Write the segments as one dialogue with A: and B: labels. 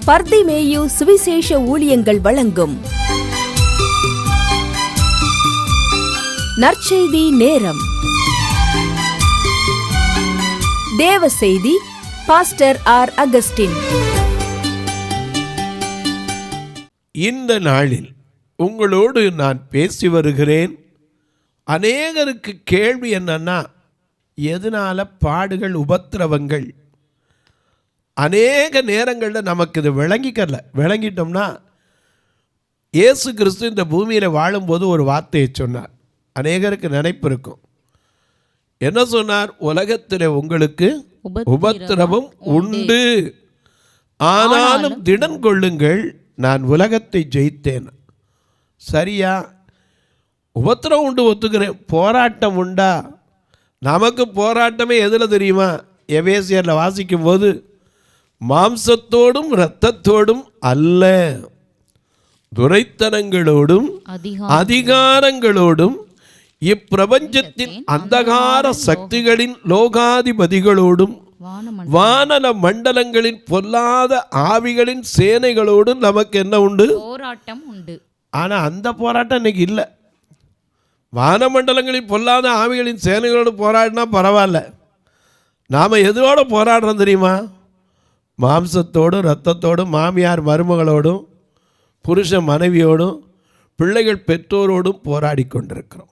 A: பர்திமேயு சுவிசேஷ ஊழியங்கள் வழங்கும் நற்செய்தி நேரம். தேவ செய்தி பாஸ்டர் ஆர். அகஸ்டின்.
B: இந்த நாளில் உங்களோடு நான் பேசி வருகிறேன். அநேகருக்கு கேள்வி என்னன்னா, எதனால பாடுகள், உபத்திரவங்கள்? அநேக நேரங்களில் நமக்கு இது விளங்கிட்டோம்னா, இயேசு கிறிஸ்து இந்த பூமியில் வாழும்போது ஒரு வார்த்தையை சொன்னார். அநேகருக்கு நினைப்பு இருக்கும். என்ன சொன்னார்? உலகத்தில் உங்களுக்கு உபத்திரவம் உண்டு, ஆனாலும் திடன் கொள்ளுங்கள், நான் உலகத்தை ஜெயித்தேன். சரியா? உபத்திரம் உண்டு, ஒத்துக்கிறேன். போராட்டம் உண்டா? நமக்கு போராட்டமே எதில் தெரியுமா? எபேசியரில் வாசிக்கும் போது, மாம்சத்தோடும் இரத்தத்தோடும் அல்ல, துரைத்தனங்களோடும் அதிகாரங்களோடும் இப்பிரபஞ்சத்தின் அந்தகார சக்திகளின் லோகாதிபதிகளோடும் வானல மண்டலங்களின் பொல்லாத ஆவிகளின் சேனைகளோடும் நமக்கு என்ன உண்டு?
C: போராட்டம் உண்டு.
B: ஆனால் அந்த போராட்டம் இன்னைக்கு இல்லை. வானமண்டலங்களின் பொல்லாத ஆவிகளின் சேனைகளோடு போராடினா பரவாயில்ல. நாம் எதோட போராடுறோம் தெரியுமா? மாம்சத்தோடும் இரத்தத்தோடும், மாமியார் மருமகளோடும், புருஷன் மனைவியோடும், பிள்ளைகள் பெற்றோரோடும் போராடி கொண்டிருக்கிறோம்.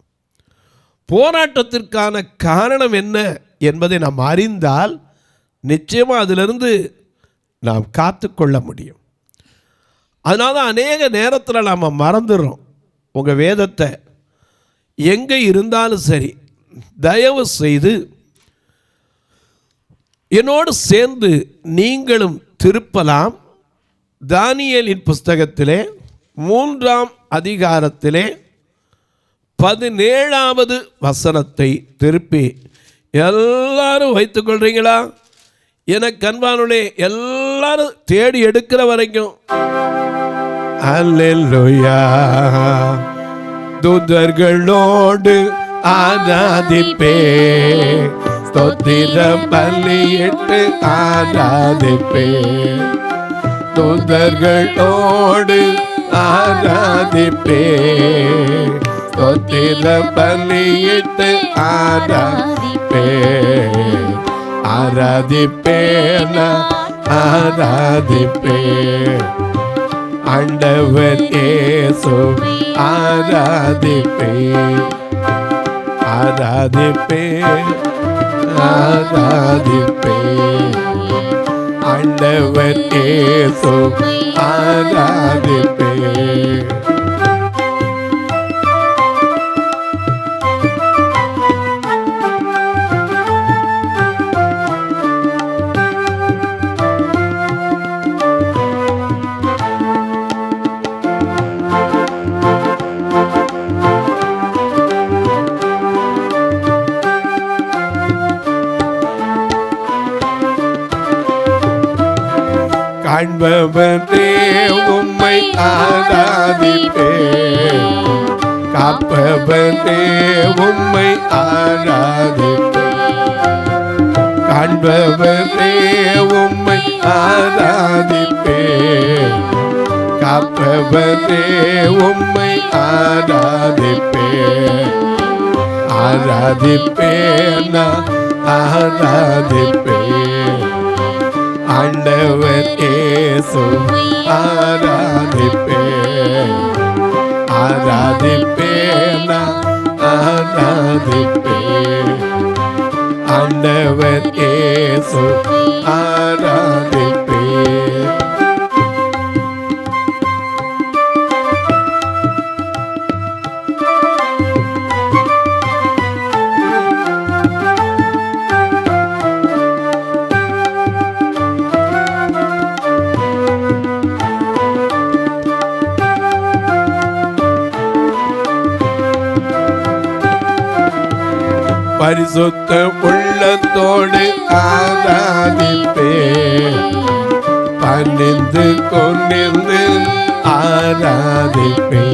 B: போராட்டத்திற்கான காரணம் என்ன என்பதை நாம் அறிந்தால் நிச்சயமாக அதிலிருந்து நாம் காத்து கொள்ள முடியும். அதனால தான் அநேக நேரத்தில் நாம் மறந்துடுறோம். உங்கள் வேதத்தை எங்கே இருந்தாலும் சரி, தயவு செய்து என்னோடு சேர்ந்து நீங்களும் திருப்பலாம். தானியேலின் புஸ்தகத்திலே 3ஆம் அதிகாரத்திலே 17வது வசனத்தை திருப்பி எல்லாரும் வைத்துக்கொள்றீங்களா? எனக்கு அன்பானுடைய எல்லாரும் தேடி எடுக்கிற வரைக்கும் அல்லேலூயா, தூதர்களோடு ஆராதிப்பே, ஸ்தோத்திரம் பலியிட்டு ஆராதிப்பே, தூதர்களோடு ஆராதிப்பே, ஸ்தோத்திரம் பலியிட்டு ஆராதிப்பே, ஆராதிப்பே, ஆராதிப்பே, ஆண்டவர் இயேசு ஆராதிப்பே, ஆராதிப்பே, ஆராதிப்பே, ஆண்டவர் இயேசு ஆராதிப்பே. காண்பவனே உம்மை ஆராதிப்பே, காப்பவனே உம்மை ஆராதிப்பே, காண்பவனே உம்மை ஆராதிப்பே, காப்பவனே உம்மை ஆராதிப்பே, ஆராதிப்பே, ஆராதிப்பே, ஆண்டவர் இயேசு ஆராதிப்பே, ஆராதிப்பே, ஆராதிப்பே, ஆண்டவர் இயேசு ஆராதிப்பே. பரிசுத்த உள்ளத்தோடு ஆராதிப்பே, பணிந்து கொண்டிருந்து ஆராதிப்பே,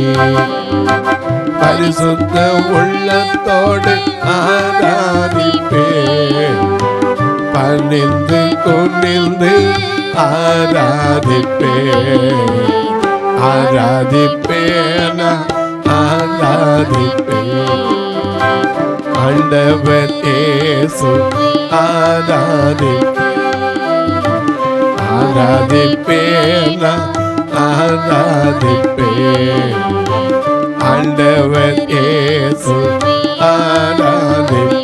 B: பரிசுத்த உள்ளத்தோடு ஆராதிப்பே, பணிந்து குனிந்து ஆராதிப்பேன், ஆராதிப்பேன், ஆராதிப்பேன். ஆண்டவர் இயேசு ஆராதிப்பேன், ஆராதிப்பேன், ஆராதிப்பேன். ஆண்டவர் இயேசு ஆராதிப்பேன்.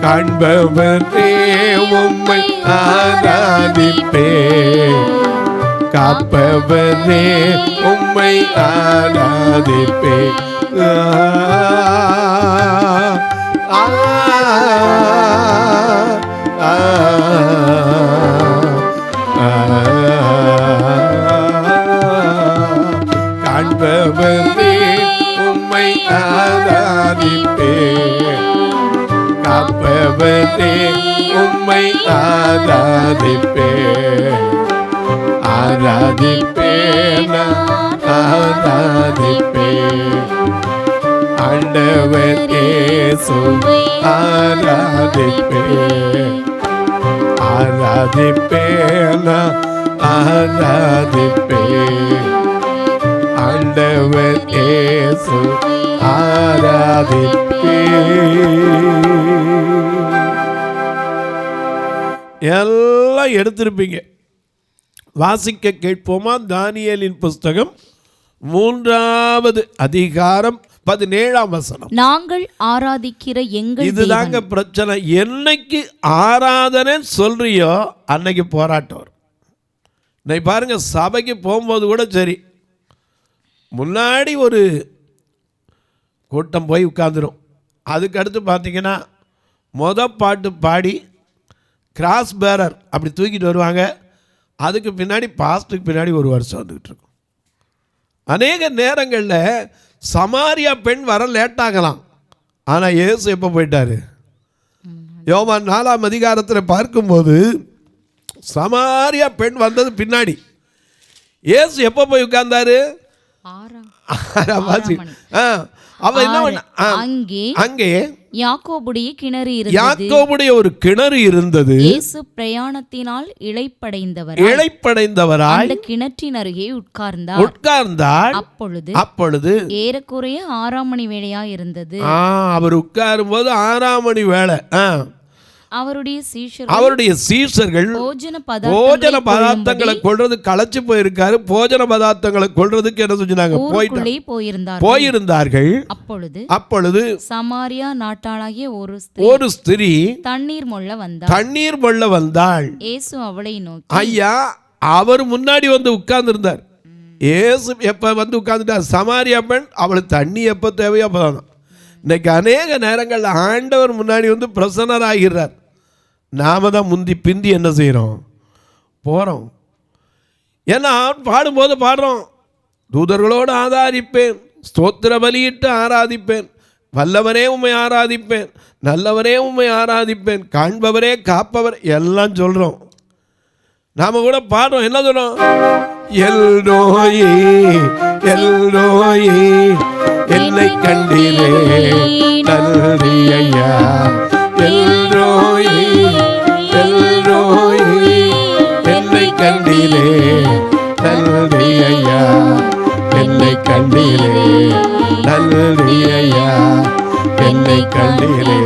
B: காண்பவரே உம்மை ஆராதிப்பேன், காப்பவரே உம்மை ஆராதிப்பேன். காண்பவரே உம்மை ஆராதிப்பேன், காப்பவரே உம்மை ஆராதிப்பேன், ஆராதிப்பேன், ஆராதிப்பேன். ஆண்டவர் இயேசு ஆராதிப்பேன், ஆராதிப்பேன், ஆராதிப்பேன். ஆண்டவர் இயேசு ஆராதிப்பேன். எல்லாம் எடுத்திருப்பீங்க. வாசிக்க கேட்போமா? தானியேலின் புஸ்தகம் 3வது அதிகாரம் 17ஆம் வசனம்.
A: நாங்கள் ஆராதிக்கிற எங்கள்
B: இதுதாங்க பிரச்சனை. என்னைக்கு ஆராதனை சொல்றியோ அன்னைக்கு போராட்டம் வரும். இன்னைக்கு பாருங்க, சபைக்கு போகும்போது கூட சரி, முன்னாடி ஒரு கூட்டம் போய் உட்காந்துரும். அதுக்கு அடுத்து பார்த்தீங்கன்னா பாட்டு பாடி கிராஸ் பேரர் அப்படி தூக்கிட்டு வருவாங்க. அதுக்கு பின்னாடி பாஸ்ட்டுக்கு பின்னாடி ஒரு வருஷம் வந்துக்கிட்டு இருக்கும். அநேக நேரங்களில் சமாரியா பெண் வர லேட்டாகலாம், ஆனால் இயேசு எப்போ போயிட்டாரு? யோவான் 4ஆம் அதிகாரத்தில் பார்க்கும்போது சமாரியா பெண் வந்தது பின்னாடி. இயேசு எப்போ போய் உட்கார்ந்தாரு? அவன் என்ன பண்ண? அங்கே
A: யாக்கோபுடைய கிணறு இருந்தது.
B: யாக்கோபுடைய ஒரு கிணறு இருந்தது.
A: இயேசு பிரயாணத்தினால் இளைப்படைந்தவராய் அந்த கிணற்றின் அருகே உட்கார்ந்தார். அப்பொழுது ஏறக்குறைய 6ஆம் மணி வேளையா இருந்தது.
B: அவர் உட்காரும் போது 6ஆம் மணி வேளை. அவருடைய சீஷர்கள் போஜன பதார்த்தங்களை கொள்றது களைச்சு போயிருக்காரு. போஜன பதார்த்தங்களை கொள்றதுக்கு என்ன செஞ்சாங்க? போயிருந்தார்கள். அப்பொழுது
A: சமாரியா நாட்டாளாகிய ஒரு
B: ஸ்திரீ
A: தண்ணீர் மொள்ள வந்தாள். இயேசு அவளை நோக்கி,
B: ஐயா, அவர் முன்னாடி வந்து உட்கார்ந்து இருந்தார். இயேசு எப்ப வந்து உட்கார்ந்துட்டார்? சமாரியா பெண், அவளுக்கு தண்ணி எப்ப தேவையோ அப்பதான். இன்னைக்கு அநேக நேரங்கள் ஆண்டவர் முன்னாடி வந்து பிரசன்னராகிறார். நாம தான் முந்தி பிந்தி என்ன செய்கிறோம்? போகிறோம். ஏன்னா பாடும்போது பாடுறோம், தூதர்களோடு ஆராதிப்பேன், ஸ்தோத்திர பலியிட்டு ஆராதிப்பேன், வல்லவரே உம்மை ஆராதிப்பேன், நல்லவரே உம்மை ஆராதிப்பேன், காண்பவரே காப்பவர் எல்லாம் சொல்கிறோம். நாம் கூட பாடுறோம், என்ன சொல்கிறோம்? எல்ரோயி எல்ரோயி என்னை கண்டீரே நன்றி ஐயா, எல்ரோயி எல்ரோயி என்னை கண்டீரே நன்றி ஐயா, என்னை கண்டீரே நன்றி ஐயா, என்னை கண்டீரே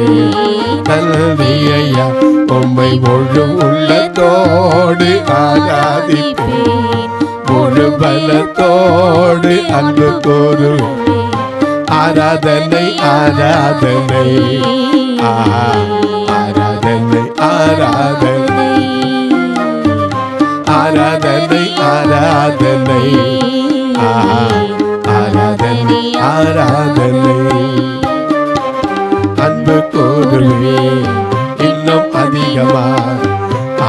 B: நன்றி ஐயா. உம்மை முழு உள்ளத்தோடு ஆராதிப்பேன், முழு பலத்தோடு அன்பு கூறுவேன். ஆராதனை ஆராதனை ஆராதனை ஆராதனை ஆராதனை ஆராதனை ஆராதனை ஆராதனை. அன்பு கூறுவேன், இன்னும் அதிகமா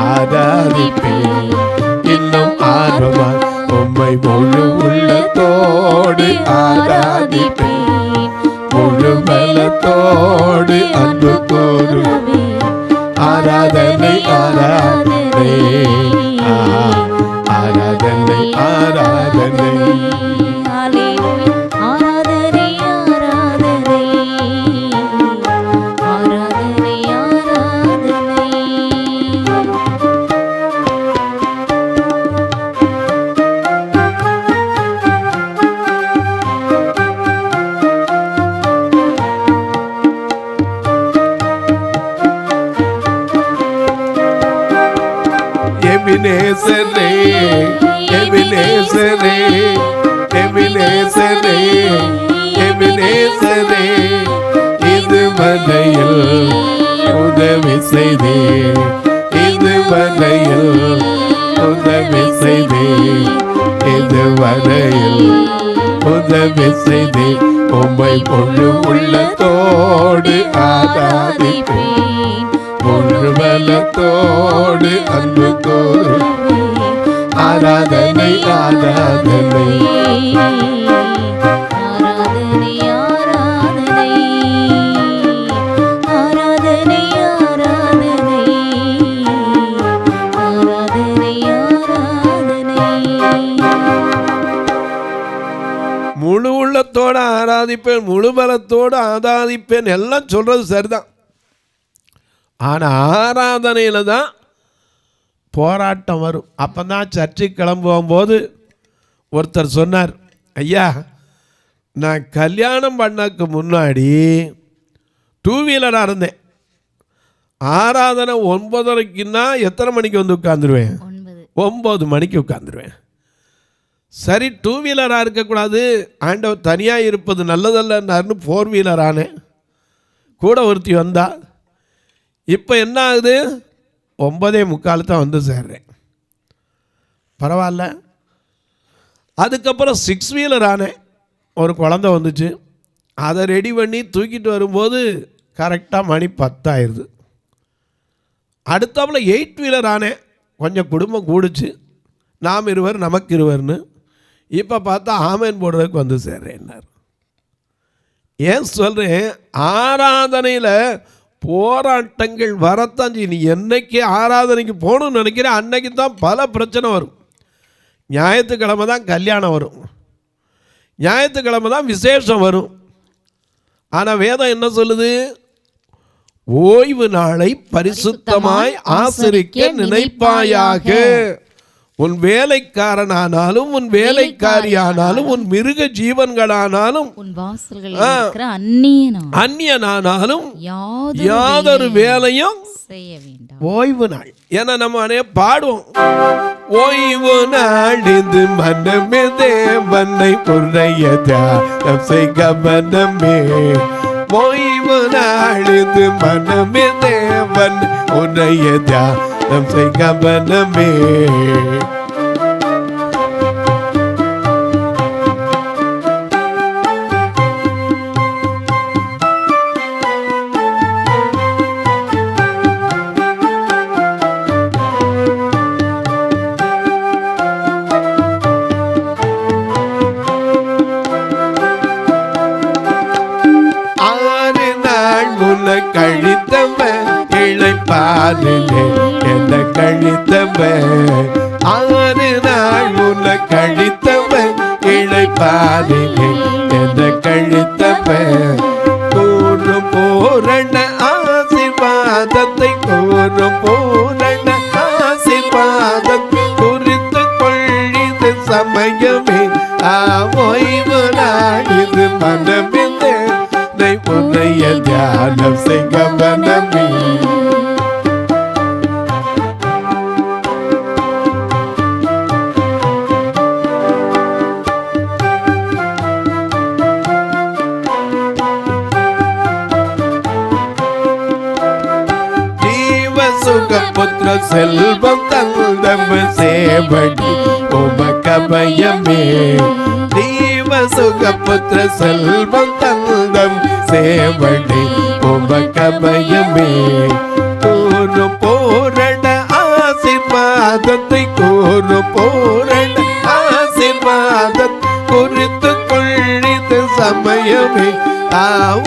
B: ஆராதிப்பேன், இன்னும் ஆர்வமா உம்மை முழு உள்ளத்தோடு ஆராதிப்பேன். உள்ளத்தோடு அன்பு கூறுவே. ஆராதனை ஆராதனை ஆராதனை ஆராதனை. எபினேசரே எபினேசரே எபினேசரே எபினேசரே, இதுவரையில் உதவி செய்தே, இதுவரையில் உதவி செய்தே, இதுவரையில் உதவி செய்தே. உம்மை முழு உள்ளத்தோடு ஆராதிப்பேன், முழு பலத்தோடு அன்பு கூறுவே. ஆராதனை ஆராதனை
A: ஆராதனை ஆராதனை ஆராதனை ஆராதனை ஆராதனை ஆராதனை.
B: முழு உள்ளத்தோடு ஆராதிப்பேன், முழு பலத்தோடு ஆராதிப்பேன் எல்லாம் சொல்றது சரிதான். ஆனால் ஆராதனையில் தான் போராட்டம் வரும். அப்போ தான் சர்ச்சைக்கு கிளம்பும்போது ஒருத்தர் சொன்னார், ஐயா நான் கல்யாணம் பண்ணக்கு முன்னாடி 2 வீலராக இருந்தேன். ஆராதனை 9:30க்குன்னா எத்தனை மணிக்கு வந்து உட்காந்துருவேன்? 9 மணிக்கு உட்காந்துருவேன். சரி 2 வீலராக இருக்கக்கூடாது, ஆண்டவர் தனியாக இருப்பது நல்லதல்லன்னு 4 வீலர் ஆனேன். கூட ஒருத்தி வந்தா. இப்போ என்ன ஆகுது? 9:45 தான் வந்து சேர்றேன். பரவாயில்ல. அதுக்கப்புறம் 6 வீலர் ஆனேன். ஒரு குழந்தை வந்துச்சு, அதை ரெடி பண்ணி தூக்கிட்டு வரும்போது கரெக்டாக மணி 10 ஆயிடுது. அடுத்தாப்புல 8 வீலர் ஆனேன். கொஞ்சம் குடும்பம் கூடுச்சு, நாம் இருவர் நமக்கு இருவர்னு. இப்போ பார்த்தா ஆமேன் போடுறதுக்கு வந்து சேர்றேன்னார். ஏன் சொல்கிறேன்? ஆராதனையில் போராட்டங்கள் வரத்தான் செய்யும். நீ என்னைக்கு ஆராதனைக்கு போகணும்னு நினைக்கிறேன் அன்னைக்கு தான் பல பிரச்சனை வரும். ஞாயிற்றுக்கிழமை தான் கல்யாணம் வரும், ஞாயிற்றுக்கிழமை தான் விசேஷம் வரும். ஆனால் வேதம் என்ன சொல்லுது? ஓய்வு நாளை பரிசுத்தமாய் ஆசரிக்க நினைப்பாயாக. உன் வேலைக்காரனானாலும் உன் வேலைக்காரியானாலும் உன் மிருக ஜீவன்களானாலும்
A: உன் வாசல்களில் இருக்கிற அந்நியனானாலும்
B: யாதொரு வேலையும்
A: செய்ய வேண்டாம்.
B: ஓய்வு நாள். ஏன்னா நம்ம அனைய பாடுவோம், ஓய்வு நாள் இது மனமே தேவனை உன்னைய தியானம் செய்க மனமே. ஓய்வு நாள் இது மனமே தேவன் உன்னைய தியானம் செய்க மனமே. கழித்தவன் இழைப்பாரிலே என்ன கழித்தவன் 6 நாள் உன்னை கழித்தவன் இழைப்பாரிலே என்ன கழித்தவன். கூறும் பூரண ஆசீர்வாதத்தை கூறும் பூரண ஆசீர்வாதத்தை குறித்து கொள்ளிது சமயமே. ஓய்வு நாள் இது மனமே உன்னைய தியானம் செய்க மனமே. ஜீவ சுக புத்திர செல்வம் தந்தம் சேவடி உமக்கபயமே. ஜீவ சுக புத்திர செல்வம் தந்தம் சேவடி உமக்கபயமே. கூறு பூரண ஆசீர்வாதத்தை கூறு பூரண ஆசீர்வாதத்தை குறித்து கொள்ளிது சமயமே.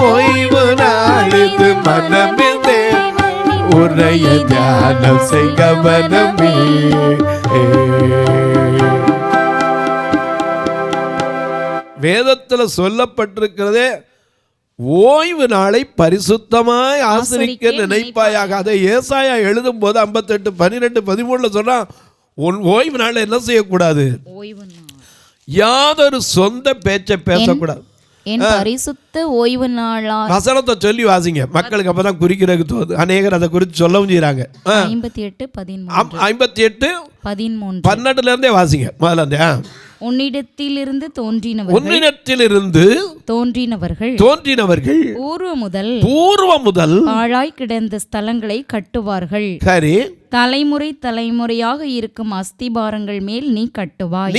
B: ஓய்வு நாள் செய்து மனமில்லை உன்னைய தியானம் செய்ய மனமே. வேதத்துல சொல்லப்பட்டிருக்கிறதே ஓய்வு நாளை பரிசுத்தமாய் ஆசரிக்க நினைப்பாயாக. அதை ஏசாயா எழுதும் போது 58:12-13 சொன்னா உன் ஓய்வு நாள் என்ன செய்யக்கூடாது, யாதொரு சொந்த பேச்சை பேசக்கூடாது.
A: என் பரிசுத்த ஓய்வு நாளா
B: வசனத்தை சொல்லி வாசிங்க, மக்களுக்கு அப்பதான் குறிக்கிறதுக்கு தோது. அநேகர் அதை குறித்து சொல்லவும் செய்யறாங்க. 58:13 இருந்தே வாசிங்க. முதல்ல இருந்தே
A: உன்னிடத்திலிருந்து
B: தோன்றினவர்கள் பூர்வ முதல்
A: பாழாய் கிடந்த ஸ்தலங்களை கட்டுவார்கள்.
B: சரி,
A: தலைமுறை தலைமுறையாக இருக்கும் அஸ்திபாரங்கள் மேல் நீ கட்டுவாய்.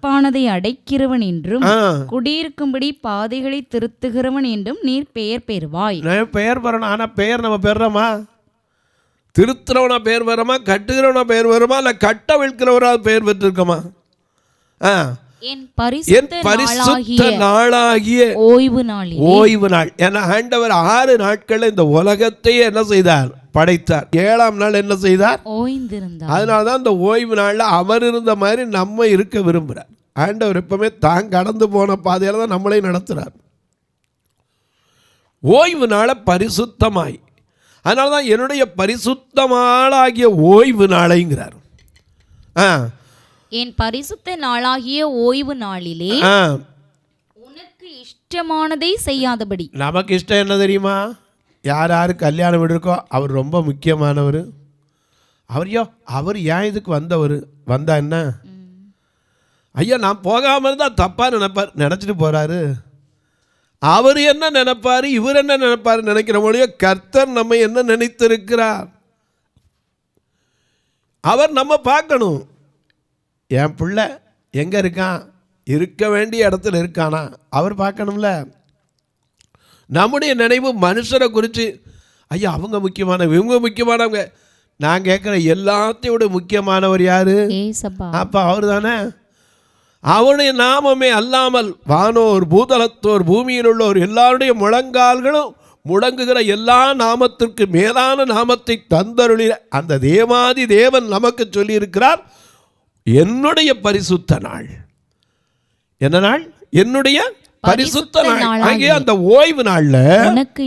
A: பானதை அடைக்கிறவன் என்றும் குடியிருக்கும்படி பாதைகளை திருத்துகிறவன் என்றும் நீர் பெயர் பெறுவாய்.
B: பெயர் பெறணும். ஆனா பெயர் நம்ம பெறமா? திருத்துறவனா பெயர் வருமா, கட்டுகிறவனா பெயர் வருமா, இல்ல கட்ட விழ்கிறவரா பெயர் பெற்றிருக்கமா?
A: என் பரிசுத்த நாளாகிய
B: ஓய்வு நாள். ஏன்னா ஆண்டவர் 6 நாட்கள் இந்த உலகத்தையே என்ன செய்தார், படைத்தார். 7ஆம் நாள் என்ன செய்தார்,
A: ஓய்ந்திருந்தார்.
B: அதனாலதான் இந்த ஓய்வு நாள்ல அவர் இருந்த மாதிரி நம்ம இருக்க விரும்புறார். ஆண்டவர் எப்பவுமே தான் கடந்து போன பாதையில தான் நம்மளையும் நடத்துறார். ஓய்வு நாளை பரிசுத்தமாய், அதனாலதான் என்னுடைய பரிசுத்தமாளாகிய ஓய்வு நாளைங்கிறார்.
A: என் பரிசுத்த நாளாகிய ஓய்வு நாளிலே உனக்கு இஷ்டமானதை செய்யாதபடி.
B: நமக்கு இஷ்டம் என்ன தெரியுமா? யார் யாரு கல்யாணம் வீடு இருக்கோ அவர் ரொம்ப முக்கியமானவர். அவர் ஏன் இதுக்கு வந்தவர், வந்தா என்ன, ஐயா நான் போகாமல் இருந்தால் தப்பா நினைச்சிட்டு போறாரு. அவர் என்ன நினைப்பாரு, இவர் என்ன நினைப்பாரு நினைக்கிற மொழியோ கர்த்தர் நம்ம என்ன நினைத்திருக்கிறார் அவர் நம்ம பார்க்கணும். என் பிள்ளை எங்க இருக்கான், இருக்க வேண்டிய இடத்துல இருக்கானா அவர் பார்க்கணும்ல. நம்முடைய நினைவு மனுஷரை குறித்து, ஐயா அவங்க முக்கியமானவங்க, இவங்க முக்கியமானவங்க. நான் கேட்குற எல்லாத்தையோட முக்கியமானவர் யாரு? அப்ப அவர் தானே. அவனுடைய நாமமே அல்லாமல் வானோர் பூதலத்தோர் பூமியில் உள்ளோர் எல்லாருடைய முழங்கால்களும் முடங்குகிற எல்லா நாமத்திற்கு மேலான நாமத்தை தந்தருளி அந்த தேவாதி தேவன் நமக்கு சொல்லி இருக்கிறார், என்னுடைய பரிசுத்த நாள். என்ன நாள்? என்னுடைய பரிசுத்த நாள். அங்கே அந்த ஓய்வு நாள்ல உனக்கு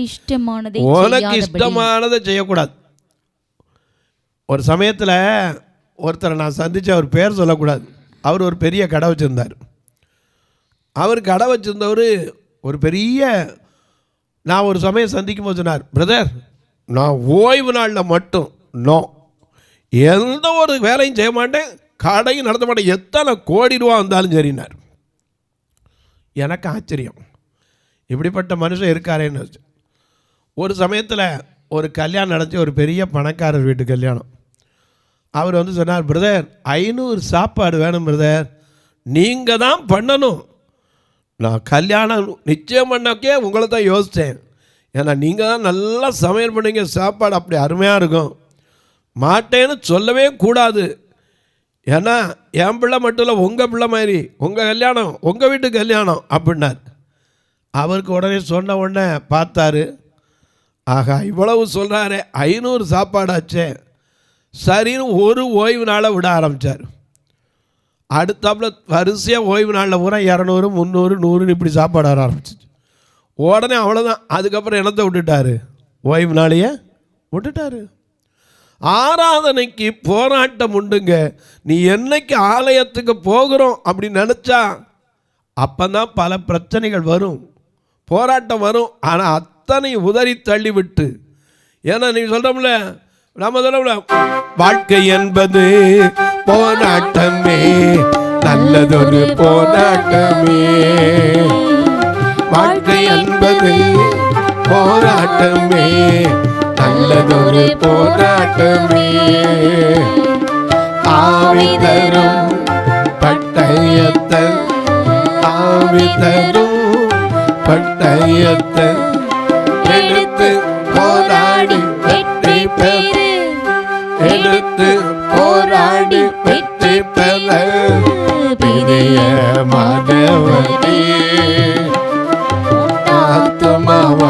B: இஷ்டமானதை செய்யக்கூடாது. ஒரு சமயத்துல ஒருத்தரை நான் சந்திச்சு, அவர் பேர் சொல்லக்கூடாது, அவர் ஒரு பெரிய கடை வச்சிருந்தார். அவர் கடை வச்சிருந்தவர் ஒரு பெரிய, நான் ஒரு சமயம் சந்திக்கும் போது சொன்னார், பிரதர் நான் ஓய்வு நாளில் மட்டும் எந்த ஒரு வேலையும் செய்ய மாட்டேன், கடையும் நடத்த மாட்டேன், எத்தனை கோடி ரூபா வந்தாலும் சரினார். எனக்கு ஆச்சரியம், இப்படிப்பட்ட மனுஷன் இருக்காரேன்னு. ஒரு சமயத்தில் ஒரு கல்யாணம் நடந்துச்சு, ஒரு பெரிய பணக்காரர் வீட்டு கல்யாணம். அவர் சொன்னார், பிரதர் 500 சாப்பாடு வேணும் பிரதர், நீங்கள் தான் பண்ணணும். நான் கல்யாணம் நிச்சயம் பண்ணக்கே உங்களை தான் யோசித்தேன். ஏன்னா நீங்கள் தான் நல்லா சமையல் பண்ணுவீங்க, சாப்பாடு அப்படி அருமையாக இருக்கும், மாட்டேன்னு சொல்லவே கூடாது. ஏன்னா என் பிள்ளை மட்டும் இல்லை, உங்கள் பிள்ளை மாதிரி, உங்கள் கல்யாணம் உங்கள் வீட்டு கல்யாணம் அப்படின்னார். அவருக்கு உடனே சொன்ன உடனே பார்த்தாரு, ஆகா இவ்வளவு சொல்கிறாரே, 500 சாப்பாடாச்சே, சரின்னு ஒரு ஓய்வு நாளை விட ஆரம்பித்தார். அடுத்தாப்புல வரிசையாக ஓய்வு நாளில் பூரா 200, 300, 100 இப்படி சாப்பாடு வர ஆரம்பிச்சிச்சு. உடனே அவ்வளோதான். அதுக்கப்புறம் என்னத்தை விட்டுட்டாரு, ஓய்வு நாளையே விட்டுட்டாரு. ஆராதனைக்கு போராட்டம் உண்டுங்க. நீ என்னைக்கு ஆலயத்துக்கு போகிறோம் அப்படின்னு நினச்சா அப்போதான் பல பிரச்சனைகள் வரும், போராட்டம் வரும். ஆனால் அத்தனை உதறி தள்ளிவிட்டு, ஏன்னா நீ சொல்கிறோம்ல, நம்ம சொல்ல வாழ்க்கை என்பது போராட்டமே, நல்லதொரு போராட்டமே. வாழ்க்கை என்பது போராட்டமே, நல்லதொரு போராட்டமே. ஆவிதரும் பட்டயத்தை, ஆவிதரும் பட்டயத்தை எடுத்து போராடி வெற்றி பெற, எடுத்து போராடி வெற்றி பெற பிரியமானவனே, ஆத்துமாவ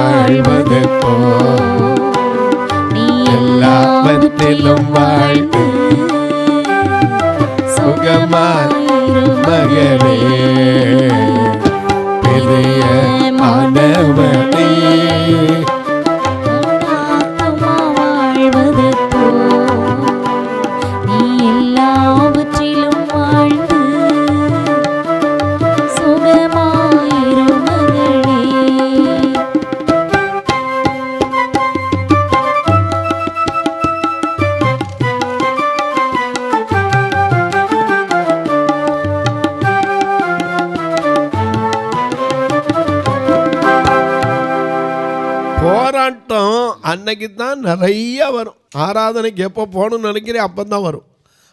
B: போராட்டம் அன்னைக்கு தான் நிறைய வரும். ஆராதனைக்கு எப்போ போகணும்னு நினைக்கிறேன் அப்போ தான் வரும்.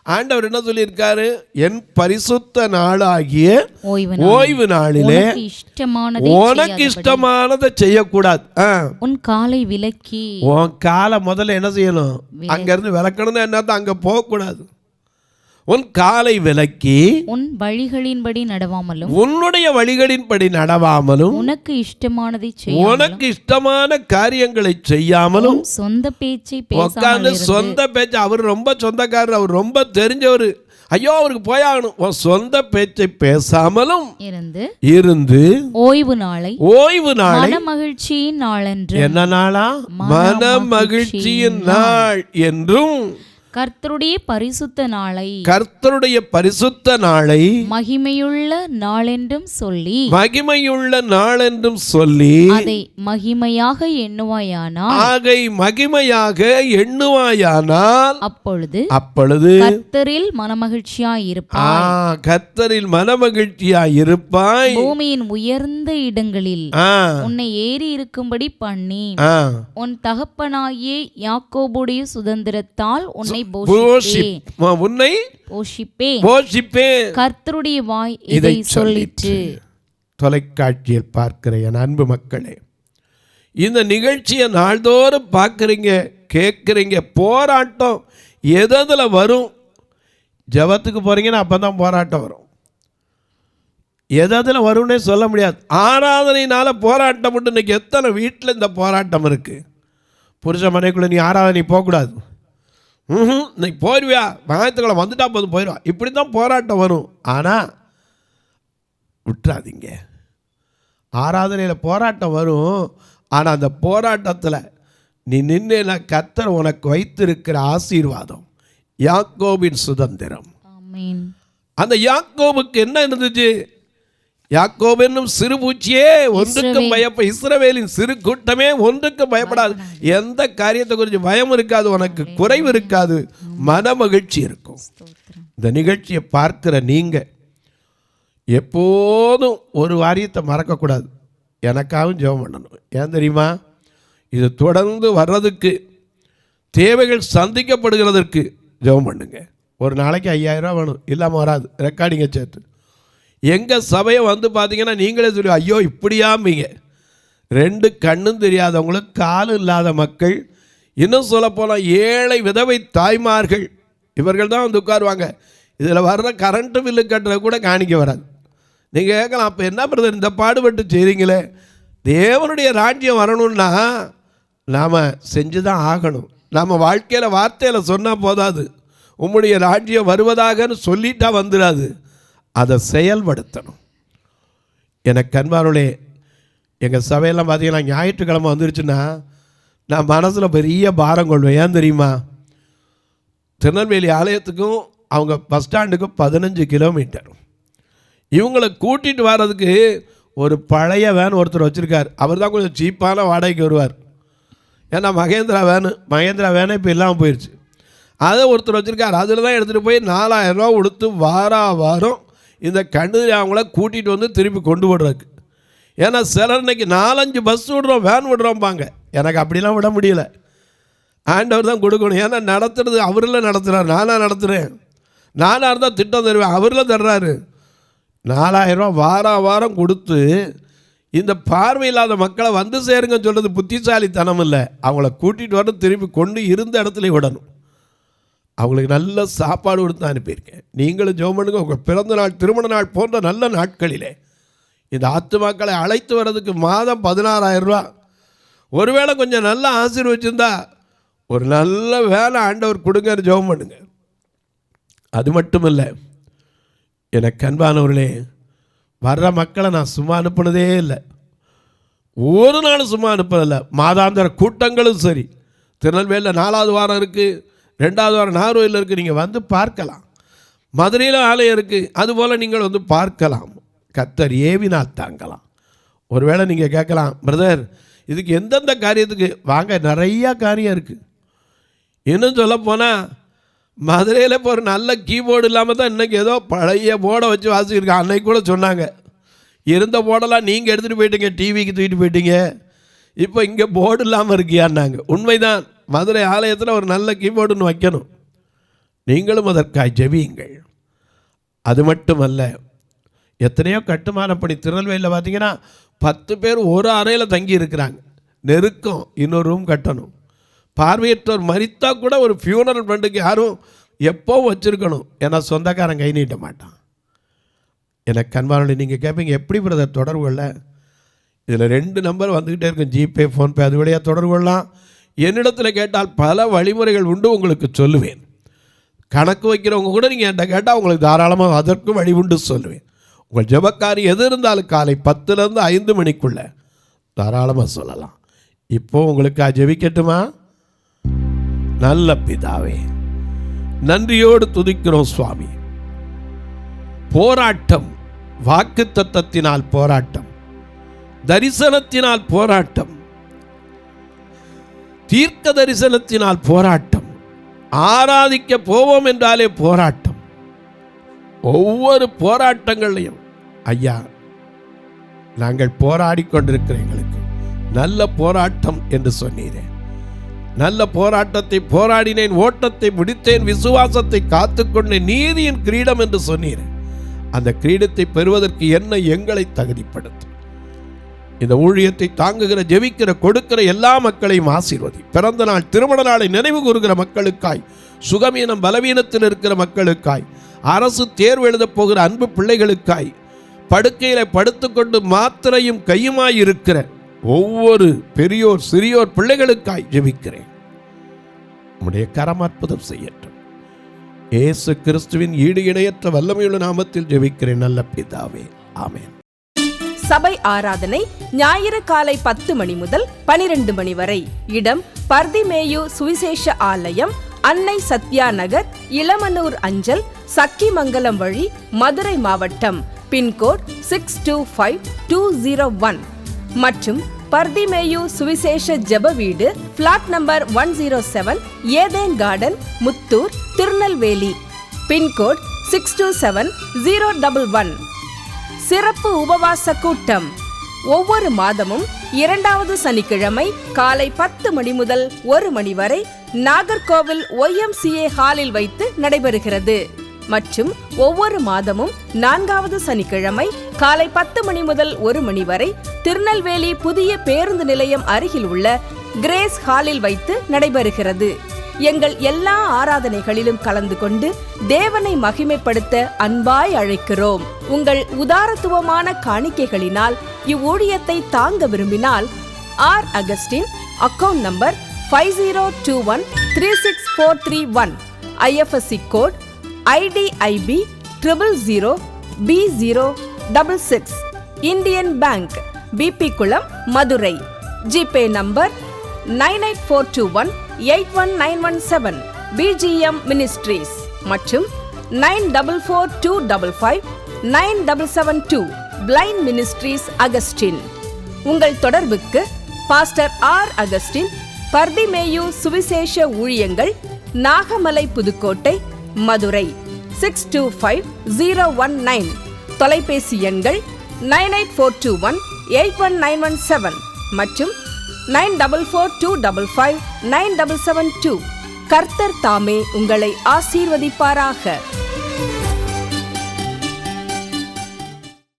B: ஆண்டவர் என்ன சொல்லியிருக்காரு? என் பரிசுத்த நாளாகிய ஓய்வு நாளிலே உனக்கு இஷ்டமானதை செய்யக்கூடாது.
A: உன் காலை விலக்கி,
B: உன் காலை முதல்ல என்ன செய்யணும்? அங்கிருந்து விளக்கணும்னு என்னதான் அங்க போகக்கூடாது. உன் காலை விலக்கி
A: உன் வழிகளின்படி நடவாமலும்,
B: உன்னுடைய வழிகளின்படி நடவாமலும்,
A: உனக்கு இஷ்டமானதை
B: உனக்கு இஷ்டமான காரியங்களை செய்யாமலும்,
A: சொந்த பேச்சை
B: உட்கார்ந்து சொந்த பேச்சு. அவர் ரொம்ப சொந்தக்காரர், அவர் ரொம்ப தெரிஞ்சவர். ஐயோ அவருக்கு போயாகணும். சொந்த பேச்சை பேசாமலும் இருந்து ஓய்வு நாளை
A: மன மகிழ்ச்சியின் நாளென்று,
B: என்ன நாளா? மன மகிழ்ச்சியின் நாள் என்றும்,
A: கர்த்தருடைய பரிசுத்த
B: நாளை
A: மகிமையுள்ள நாளென்றும்
B: சொல்லி
A: அதை மகிமையாக எண்ணுவாயானால் அப்பொழுது கர்த்தரில் மனமகிழ்ச்சியாயிருப்பாய். பூமியின் உயர்ந்த இடங்களில் உன்னை ஏறி இருக்கும்படி பண்ணி உன் தகப்பனாகிய யாக்கோபுடைய சுதந்திரத்தால் உன்னை கர்த்தருடைய வாய் இதை சொல்லிற்று.
B: தொலைக்காட்சியில் பார்க்கிற என் அன்பு மக்களே, இந்த நிகழ்ச்சியை நாள்தோறும் பார்க்குறீங்க, கேட்குறீங்க. போராட்டம் எதில் வரும்? ஜெபத்துக்கு போகிறீங்கன்னா அப்போ தான் போராட்டம் வரும். எதில் வரும்னே சொல்ல முடியாது. ஆராதனையினால் போராட்டம் உண்டு. இன்றைக்கி எத்தனை வீட்டில் இந்த போராட்டம் இருக்குது. புருஷ மனைக்குள்ளே நீ ஆராதனை போகக்கூடாது, இன்னைக்கு போயிடுவியா, ஞாயிற்றுக்கிழமை வந்துட்டா போதும் போயிடுவா, இப்படி தான் போராட்டம் வரும். ஆனால் விட்டுறாதீங்க. ஆராதனையில் போராட்டம் வரும். ஆனால் அந்த போராட்டத்தில் நீ நின்று கர்த்தர் உனக்கு வைத்திருக்கிற ஆசீர்வாதம், யாக்கோபின் சுதந்திரம். அந்த யாக்கோபுக்கு என்ன இருந்துச்சு? யாக்கோபு என்னும் சிறு பூச்சியே ஒன்றுக்கும் இஸ்ரவேலின் சிறு கூட்டமே ஒன்றுக்கும் பயப்படாது. எந்த காரியத்தை குறித்து பயம் இருக்காது, உனக்கு குறைவு இருக்காது, மன மகிழ்ச்சி இருக்கும். இந்த நிகழ்ச்சியை பார்க்கிற நீங்க எப்போதும் ஒரு வாரியத்தை மறக்கக்கூடாது. எனக்காகவும் ஜெபம் பண்ணணும். ஏன் தெரியுமா? இது தொடர்ந்து வர்றதுக்கு, தேவைகள் சந்திக்கப்படுகிறதற்கு ஜெபம் பண்ணுங்க. ஒரு நாளைக்கு 5000 ரூபா வேணும், இல்லாமல் வராது. ரெக்கார்டிங்கை சேர்த்து எங்கள் சபையை வந்து பார்த்தீங்கன்னா நீங்களே சொல்லி ஐயோ இப்படியாமீங்க. 2 கண்ணும் தெரியாதவங்களுக்கு, காலும் இல்லாத மக்கள், இன்னும் சொல்லப்போனால் ஏழை விதவை தாய்மார்கள், இவர்கள் தான் வந்து உட்காருவாங்க. இதில் வர்ற கரண்ட்டு பில்லு கட்டுறது கூட காணிக்க வராது. நீங்கள் கேட்கலாம், அப்போ என்ன பிரதர் இந்த பாடுபட்டு செய்கிறீங்களே? தேவனுடைய ராஜ்யம் வரணும்னா நாம் செஞ்சு தான் ஆகணும். நம்ம வாழ்க்கையில் வார்த்தையில் சொன்னால் போதாது. உம்முடைய ராஜ்யம் வருவதாகன்னு சொல்லிட்டா வந்துடாது, அதை செயல்படுத்தணும். எனக்கு அன்பார்களே, எங்கள் சபையெல்லாம் பார்த்தீங்கன்னா ஞாயிற்றுக்கிழமை வந்துருச்சுன்னா நான் மனசில் பெரிய பாரம் கொள்வேன். ஏன் தெரியுமா? திருநெல்வேலி ஆலயத்துக்கும் அவங்க பஸ் ஸ்டாண்டுக்கும் 15 கிலோமீட்டர். இவங்களை கூட்டிகிட்டு வர்றதுக்கு ஒரு பழைய வேன் ஒருத்தர் வச்சுருக்கார். அவர் தான் கொஞ்சம் சீப்பான வாடகைக்கு வருவார். ஏன்னா மகேந்திரா வேனே இப்போ இல்லாமல் போயிடுச்சு. அதை ஒருத்தர் வச்சுருக்கார். அதில் தான் எடுத்துகிட்டு போய் 4000 ரூபா கொடுத்து வாரம் இந்த கண்ணு அவங்கள கூட்டிகிட்டு வந்து திருப்பி கொண்டு விடுறதுக்கு. ஏன்னா சிலர் இன்னைக்கு 4-5 பஸ் விடுறோம், வேன் விடுறோம்பாங்க. எனக்கு அப்படிலாம் விட முடியல. ஆண்டவர் தான் கொடுக்கணும். ஏன்னா நடத்துறது அவரில் நடத்துகிறார், நானாக நடத்துகிறேன். நானாக இருந்தால் திட்டம் தருவேன், அவரில் தர்றாரு. 4000 ரூபா வாரம் கொடுத்து இந்த பார்வை இல்லாத மக்களை வந்து சேருங்க சொல்கிறது புத்திசாலித்தனம் இல்லை. அவங்கள கூட்டிகிட்டு வரணும், திருப்பி கொண்டு இருந்த இடத்துல விடணும். அவங்களுக்கு நல்ல சாப்பாடு கொடுத்து அனுப்பியிருக்கேன். நீங்களும் ஜெபம் பண்ணுங்க. உங்கள் பிறந்த நாள், திருமண நாள் போன்ற நல்ல நாட்களிலே இந்த ஆத்துமாக்களை அழைத்து வர்றதுக்கு மாதம் 16000 ரூபா. ஒருவேளை கொஞ்சம் நல்லா ஆசீர்வச்சிருந்தா ஒரு நல்ல வேலை ஆண்டவர் கொடுங்கன்னு ஜெபம் பண்ணுங்க. அது மட்டும் இல்லை, எனக்கு அன்பானவர்களே, வர்ற மக்களை நான் சும்மா அனுப்புனதே இல்லை. ஒரு நாள் சும்மா அனுப்புறதில்லை. மாதாந்திர கூட்டங்களும் சரி. திருநெல்வேலியில் 4வது வாரம் இருக்குது, 2வது வாரம் நாகர்கோயிலில் இருக்குது. நீங்கள் வந்து பார்க்கலாம். மதுரையில் ஆலயம் இருக்குது, அதுபோல் நீங்கள் வந்து பார்க்கலாம். கர்த்தர் ஏவினால் தாங்கலாம். ஒருவேளை நீங்கள் கேட்கலாம், பிரதர் இதுக்கு எந்தெந்த காரியத்துக்கு வாங்க? நிறையா காரியம் இருக்குது. இன்னும் சொல்லப்போனால் மதுரையில் இப்போ ஒரு நல்ல கீபோர்டு இல்லாமல் தான் இன்றைக்கி ஏதோ பழைய போர்டை வச்சு வாசிக்கிருக்கேன். அன்னைக்கு கூட சொன்னாங்க, இருந்த போர்டெல்லாம் நீங்கள் எடுத்துகிட்டு போயிட்டீங்க, டிவிக்கு தூக்கிட்டு போயிட்டீங்க. இப்போ இங்கே போர்டு இல்லாமல் இருக்கியான்னாங்க. உண்மைதான், மதுரை ஆலயத்தில் ஒரு நல்ல கீபோர்டுன்னு வைக்கணும். நீங்களும் அதற்காய் ஜெபியுங்கள். அது மட்டுமல்ல, எத்தனையோ கட்டுமான பணி திருநெல்வேலியில் பார்த்தீங்கன்னா 10 பேர் ஒரு அறையில் தங்கி இருக்கிறாங்க. நெருக்கம், இன்னொரு ரூம் கட்டணும். பார்வையற்றோர் மரித்தா கூட ஒரு ஃபியூனரல் ஃபண்டுக்கு யாரும் எப்போ வச்சுருக்கணும், ஏன்னா சொந்தக்காரன் கை நீட்ட மாட்டான். எனக்கு கண்பார்வை நீங்கள் கேட்பீங்க, எப்படி பிரதர் தொடர்பு கொள்ள? இதில் 2 நம்பர் வந்துக்கிட்டே இருக்கும், ஜிபே, ஃபோன்பே, அது வழியாக தொடர்பு கொள்ளலாம். என்னிடத்தில் கேட்டால் பல வழிமுறைகள் உண்டு, உங்களுக்கு சொல்லுவேன். கணக்கு வைக்கிறவங்க கூட நீங்கள் என்கிட்ட கேட்டால் உங்களுக்கு தாராளமாக அதற்கும் வழி உண்டு சொல்லுவேன். உங்கள் ஜெபக்காரி எது இருந்தாலும் காலை 10லேருந்து 5 மணிக்குள்ளே தாராளமாக சொல்லலாம். இப்போது உங்களுக்கு ஜெபிக்கட்டுமா? நல்ல பிதாவே, நன்றியோடு துதிக்கிறோம் சுவாமி. போராட்டம், வாக்குத்தத்தத்தினால் போராட்டம், தரிசனத்தினால் போராட்டம், தீர்க்க தரிசனத்தினால் போராட்டம், ஆராதிக்க போவோம் என்றாலே போராட்டம். ஒவ்வொரு போராட்டங்களையும் ஐயா நாங்கள் போராடி கொண்டிருக்கிற எங்களுக்கு நல்ல போராட்டம் என்று சொன்னீரேன். நல்ல போராட்டத்தை போராடினேன், ஓட்டத்தை முடித்தேன், விசுவாசத்தை காத்துக்கொண்டேன், நீதியின் கிரீடம் என்று சொன்னீரேன். அந்த கிரீடத்தை பெறுவதற்கு என்ன எங்களை தகுதிப்படுத்தும். இந்த ஊழியத்தை தாங்குகிற, ஜெபிக்கிற, கொடுக்கிற எல்லா மக்களையும் ஆசீர்வதி. பிறந்த நாள், திருமண நாளை நினைவு கூறுகிற மக்களுக்காய், சுகமீனம் பலவீனத்தில் இருக்கிற மக்களுக்காய், அரசு தேர்வு எழுதப் போகிற அன்பு பிள்ளைகளுக்காய், படுக்கையில் படுத்துக்கொண்டு மாத்திரையும் கையுமாய் இருக்கிற ஒவ்வொரு பெரியோர் சிறியோர் பிள்ளைகளுக்காய் ஜெபிக்கிறேன். உம்முடைய கரம் அற்புதம் செய்யட்டும். இயேசு கிறிஸ்துவின் ஈடு இணையற்ற வல்லமையுள்ள நாமத்தில் ஜெபிக்கிறேன் நல்ல பிதாவே, ஆமென்.
C: சபை ஆராதனை ஞாயிறு காலை 10 மணி முதல் 12 மணி வரை. இடம் பர்திமேயு சுவிசேஷ ஆலயம், அன்னை சத்யா நகர், இளமனூர் அஞ்சல், சக்கிமங்கலம் வழி, மதுரை மாவட்டம். பின்கோட் 625201 மற்றும் பர்திமேயு சுவிசேஷ ஜெப வீடு, flat number 107, Eden garden, Muthur, Tirunelveli. Pincode 627011. சிறப்பு உபவாச கூட்டம் ஒவ்வொரு மாதமும் 2வது சனிக்கிழமை காலை 10 மணி முதல் 1 மணி வரை நாகர்கோவில் YMCA ஹாலில் வைத்து நடைபெறுகிறது. மற்றும் ஒவ்வொரு மாதமும் 4வது சனிக்கிழமை காலை 10 மணி முதல் 1 மணி வரை திருநெல்வேலி புதிய பேருந்து நிலையம் அருகில் உள்ள கிரேஸ் ஹாலில் வைத்து நடைபெறுகிறது. எங்கள் எல்லா ஆராதனைகளிலும் கலந்து கொண்டு தேவனை மகிமைப்படுத்த அன்பாய் அழைக்கிறோம். உங்கள் உதாரத்துவமான காணிக்கைகளினால் இவ்வூழியத்தை தாங்க விரும்பினால் R Augustine, account number 5021364331, IFSC code IDIB 000B066, Indian Bank, BP Kulam, Madurai. GPay number 9842181917, BGM ministries மற்றும் 9442559772, பிளைண்ட் மினிஸ்ட்ரீஸ் அகஸ்டின். உங்கள் தொடர்புக்கு பாஸ்டர் ஆர் அகஸ்டின், பர்திமேயு சுவிசேஷ ஊழியங்கள், நாகமலை, புதுக்கோட்டை, மதுரை 625019. தொலைபேசி எண்கள் 9842181917 மற்றும் 9442559772. கர்த்தர் தாமே உங்களை ஆசீர்வதிப்பாராக.